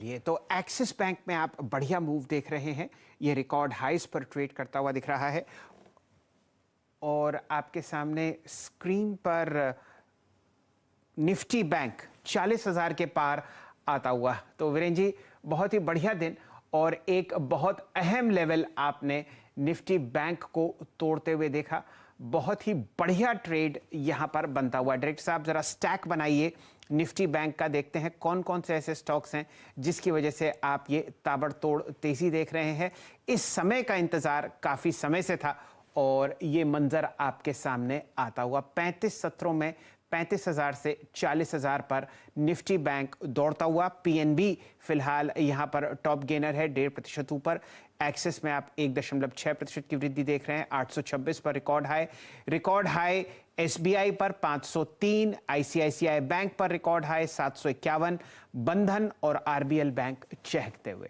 ये तो axis bank में आप बढ़िया मूव देख रहे हैं। ये रिकॉर्ड हाइस पर ट्रेड करता हुआ दिख रहा है और आपके सामने स्क्रीन पर निफ्टी बैंक 40,000 के पार आता हुआ। तो वीरेंद्र जी, बहुत ही बढ़िया दिन और एक बहुत अहम लेवल आपने निफ्टी बैंक को तोड़ते हुए देखा। बहुत ही बढ़िया ट्रेड यहां पर बनता हुआ। डायरेक्टर साहब, जरा स्टैक बनाइए निफ्टी बैंक का, देखते हैं कौन कौन से ऐसे स्टॉक्स हैं जिसकी वजह से आप ये ताबड़तोड़ तेजी देख रहे हैं। इस समय का इंतजार काफी समय से था और ये मंजर आपके सामने आता हुआ। 35 सत्रों में 35,000 से 40,000 पर निफ्टी बैंक दौड़ता हुआ। पीएनबी फिलहाल यहां पर टॉप गेनर है, 1.5% ऊपर। एक्सिस में आप 1.6% की वृद्धि देख रहे हैं, 826 पर रिकॉर्ड हाई एसबीआई पर 503, आईसीआईसीआई बैंक पर रिकॉर्ड हाई 751, बंधन और आरबीएल बैंक चहकते हुए।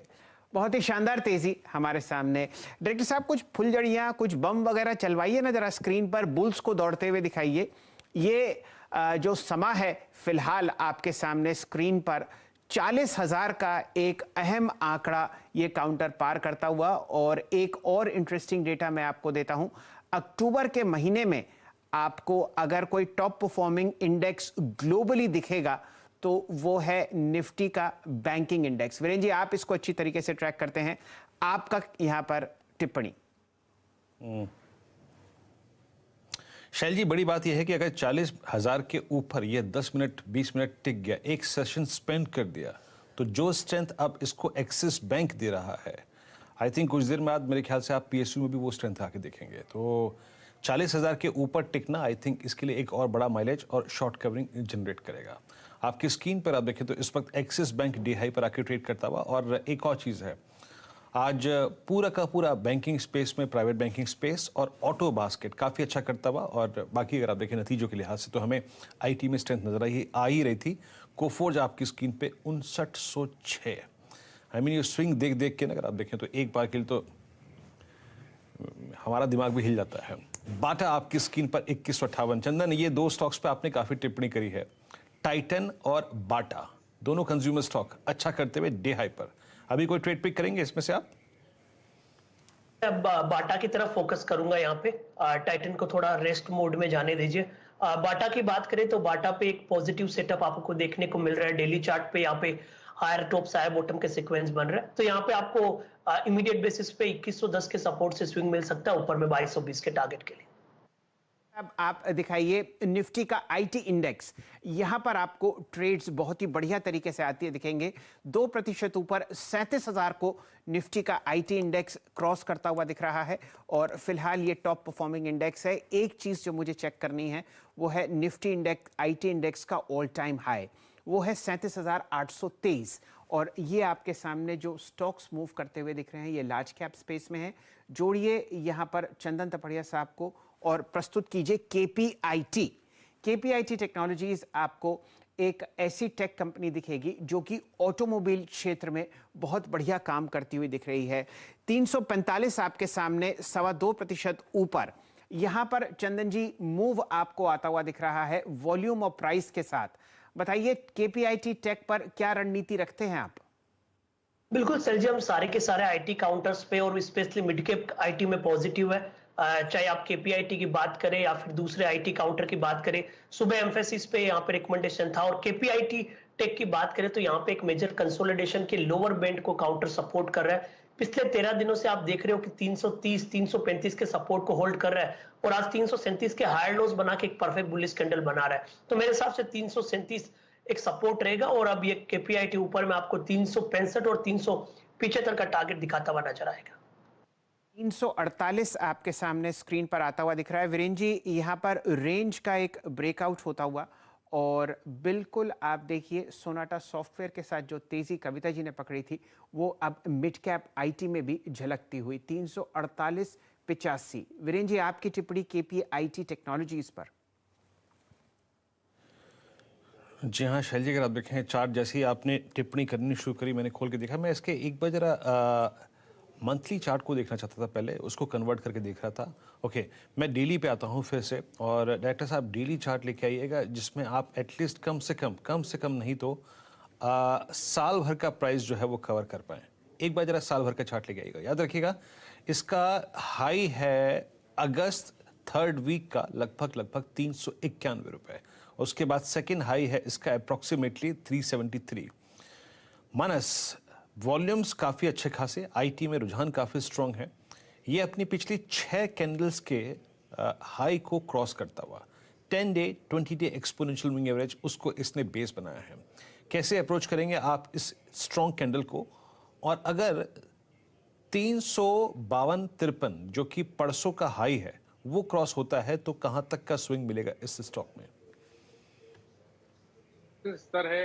बहुत ही शानदार तेजी हमारे सामने। डायरेक्टर साहब, कुछ फुलझड़ियां, कुछ बम वगैरह चलवाइए ना जरा स्क्रीन पर, बुल्स को दौड़ते हुए दिखाइए। ये जो समा है फिलहाल आपके सामने स्क्रीन पर 40,000 का एक अहम आंकड़ा ये काउंटर पार करता हुआ। और एक और इंटरेस्टिंग डेटा मैं आपको देता हूं। अक्टूबर के महीने में आपको अगर कोई टॉप परफॉर्मिंग इंडेक्स ग्लोबली दिखेगा तो वो है निफ्टी का बैंकिंग इंडेक्स। वीरेंद्र जी, आप इसको अच्छी तरीके से ट्रैक करते हैं, आपका यहां पर टिप्पणी। शैल जी, बड़ी बात यह है कि अगर 40,000 के ऊपर ये 10 मिनट 20 मिनट टिक गया, एक सेशन स्पेंड कर दिया, तो जो स्ट्रेंथ अब इसको एक्सिस बैंक दे रहा है, आई थिंक कुछ देर बाद मेरे ख्याल से आप पीएसयू में भी वो स्ट्रेंथ आके देखेंगे। तो 40,000 के ऊपर टिकना आई थिंक इसके लिए एक और बड़ा माइलेज और शॉर्ट कवरिंग जनरेट करेगा। आपकी स्क्रीन पर आप देखें तो इस वक्त एक्सिस बैंक डी हाई पर आके ट्रेड करता हुआ। और एक और चीज़ है, आज पूरा का पूरा बैंकिंग स्पेस में प्राइवेट बैंकिंग स्पेस और ऑटो बास्केट काफ़ी अच्छा करता हुआ। और बाकी अगर आप देखें नतीजों के लिहाज से तो हमें आईटी में स्ट्रेंथ नजर आ ही रही थी। कोफोर्ज आपकी स्क्रीन पे 5906। आई मीन ये स्विंग देख देख के ना अगर आप देखें तो एक बार के लिए तो हमारा दिमाग भी हिल जाता है। बाटा आपकी स्क्रीन पर 2158। चंदन, ये दो स्टॉक्स पे आपने काफ़ी टिप्पणी करी है, टाइटन और बाटा, दोनों कंज्यूमर स्टॉक अच्छा करते हुए डे हाई पर। अभी कोई ट्रेड पिक करेंगे इसमें से आप? बाटा की तरफ फोकस करूंगा यहाँ पे। टाइटन को थोड़ा रेस्ट मोड में जाने दीजिए। बाटा की बात करें तो बाटा पे एक पॉजिटिव सेटअप आपको देखने को मिल रहा है। डेली चार्ट पे यहाँ पे हायर टॉप हायर बॉटम के सीक्वेंस बन रहा है, तो यहाँ पे आपको इमीडिएट बेसिस पे 2110 के सपोर्ट से स्विंग मिल सकता है ऊपर में 2220 के टारगेट के लिए। अब आप दिखाइए निफ्टी का आईटी इंडेक्स। यहां पर आपको ट्रेड्स बहुत ही बढ़िया तरीके से आती है दिखेंगे। 2% ऊपर 37,000 को निफ्टी का आईटी इंडेक्स क्रॉस करता हुआ दिख रहा है और फिलहाल ये टॉप परफॉर्मिंग इंडेक्स है। एक चीज जो मुझे चेक करनी है वो है निफ्टी इंडेक्स, आईटी इंडेक्स का ऑल टाइम हाई, वो है 37,823। और ये आपके सामने जो स्टॉक्स मूव करते हुए दिख रहे हैं ये लार्ज कैप स्पेस में है। जोड़िए यहां पर चंदन तपड़िया साहब को और प्रस्तुत कीजिए केपीआईटी। केपीआईटी टेक्नोलॉजीज आपको एक ऐसी टेक कंपनी दिखेगी जो कि ऑटोमोबाइल क्षेत्र में बहुत बढ़िया काम करती हुई दिख रही है। 345 आपके सामने 2.25% ऊपर। यहां पर चंदन जी मूव आपको आता हुआ दिख रहा है वॉल्यूम और प्राइस के साथ। बताइए केपीआईटी टेक पर क्या रणनीति रखते हैं आप? बिल्कुल सर जी, हम सारे के सारे आईटी काउंटर्स पे और स्पेशली मिड कैप आईटी में पॉजिटिव है। चाहे आप केपीआईटी की बात करें या फिर दूसरे आईटी काउंटर की बात करें, सुबह एम्फेसिस पे यहाँ पे रिकमेंडेशन था। और केपीआईटी टेक की बात करें तो यहाँ पे एक मेजर कंसोलिडेशन के लोअर बैंड को काउंटर सपोर्ट कर रहा है। पिछले 13 दिनों से आप देख रहे हो कि 330 335 के सपोर्ट को होल्ड कर रहा है और आज 337 के हायर लोज बना के एक परफेक्ट बुलिश कैंडल बना रहा है। तो मेरे हिसाब से 337 एक सपोर्ट रहेगा और अब ये केपीआईटी ऊपर में आपको 365 और 375 का टारगेट दिखाता हुआ नजर आएगा। 348 आपके सामने स्क्रीन पर आता हुआ दिख रहा है। वीरेंद्र जी, यहाँ पर रेंज का एक ब्रेकआउट होता हुआ और बिल्कुल आप देखिए सोनाटा सॉफ्टवेयर के साथ जो तेजी कविता जी ने पकड़ी थी वो अब मिड कैप आईटी में भी झलकती हुई 348.85। वीरेंद्र जी, आपकी टिप्पणी केपीआईटी टेक्नोलॉजीज पर। जी हाँ शैल जी, अगर आप देखें चार्ट जैसे ही आपने टिप्पणी करनी शुरू करी मैंने खोल के देखा। मैं इसके एक बार जरा मंथली चार्ट को देखना चाहता था, पहले उसको कन्वर्ट करके देख रहा था। ओके, मैं डेली पे आता हूँ फिर से। और डायरेक्टर साहब डेली चार्ट लेके आइएगा जिसमें आप एटलीस्ट कम से कम नहीं तो साल भर का प्राइस जो है वो कवर कर पाए। एक बार जरा साल भर का चार्ट लेके आइएगा। याद रखिएगा इसका हाई है अगस्त थर्ड वीक का लगभग 391 रुपए। उसके बाद सेकेंड हाई है इसका अप्रोक्सीमेटली 373। मानस, वॉल्यूम्स काफ़ी अच्छे खासे, आईटी में रुझान काफ़ी स्ट्रांग है। ये अपनी पिछली 6 कैंडल्स के हाई को क्रॉस करता हुआ 10 day 20 day exponential moving average उसको इसने बेस बनाया है। कैसे अप्रोच करेंगे आप इस स्ट्रांग कैंडल को? और अगर 352.53 जो कि परसों का हाई है वो क्रॉस होता है तो कहां तक का स्विंग मिलेगा इस स्टॉक में? स्तर है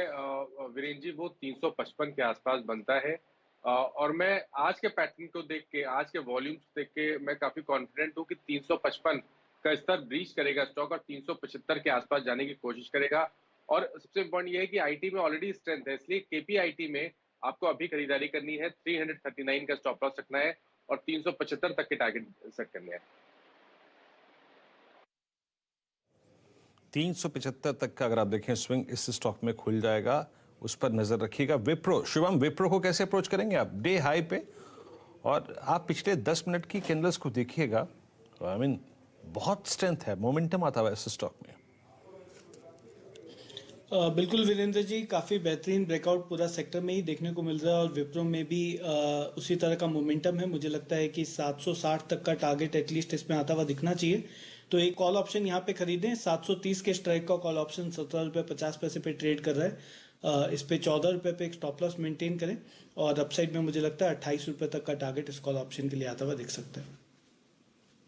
वीरेंद्र जी, वो 355 के आसपास बनता है। और मैं आज के पैटर्न को देख के, आज के वॉल्यूम्स देख के मैं काफी कॉन्फिडेंट हूँ कि 355 का स्तर ब्रीच करेगा स्टॉक और 375 के आसपास जाने की कोशिश करेगा। और सबसे इम्पोर्टेंट ये है कि आईटी में ऑलरेडी स्ट्रेंथ है, इसलिए केपीआईटी में आपको अभी खरीदारी करनी है। 339 का स्टॉप लॉस रखना है और 375 तक के टारगेट सेट करने हैं। 375 तक का अगर आप देखें स्विंग इस स्टॉक में खुल जाएगा, उस पर नजर रखिएगा। विप्रो, शिवम, विप्रो को कैसे अप्रोच करेंगे आप? डे हाई पे, और आप पिछले 10 मिनट की कैंडल्स को देखिएगा, आई मीन बहुत स्ट्रेंथ है, मोमेंटम आता हुआ इस स्टॉक में। बिल्कुल वीरेंद्र जी, काफ़ी बेहतरीन ब्रेकआउट पूरा सेक्टर में ही देखने को मिल रहा है और विप्रो में भी उसी तरह का मोमेंटम है। मुझे लगता है कि 760 तक का टारगेट एटलीस्ट इसमें आता हुआ दिखना चाहिए। तो एक कॉल ऑप्शन यहाँ पे खरीदें। 730 के स्ट्राइक का कॉल ऑप्शन 17.50 पे ट्रेड कर रहा है। इस पे 14 रुपये पे एक स्टॉप लॉस मेंटेन करें और अपसाइड में मुझे लगता है 28 रुपये तक का टारगेट इस कॉल ऑप्शन के लिए आता हुआ दिख सकता है।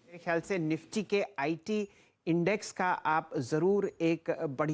मेरे ख्याल से निफ्टी के आईटी इंडेक्स का आप जरूर एक बड़ी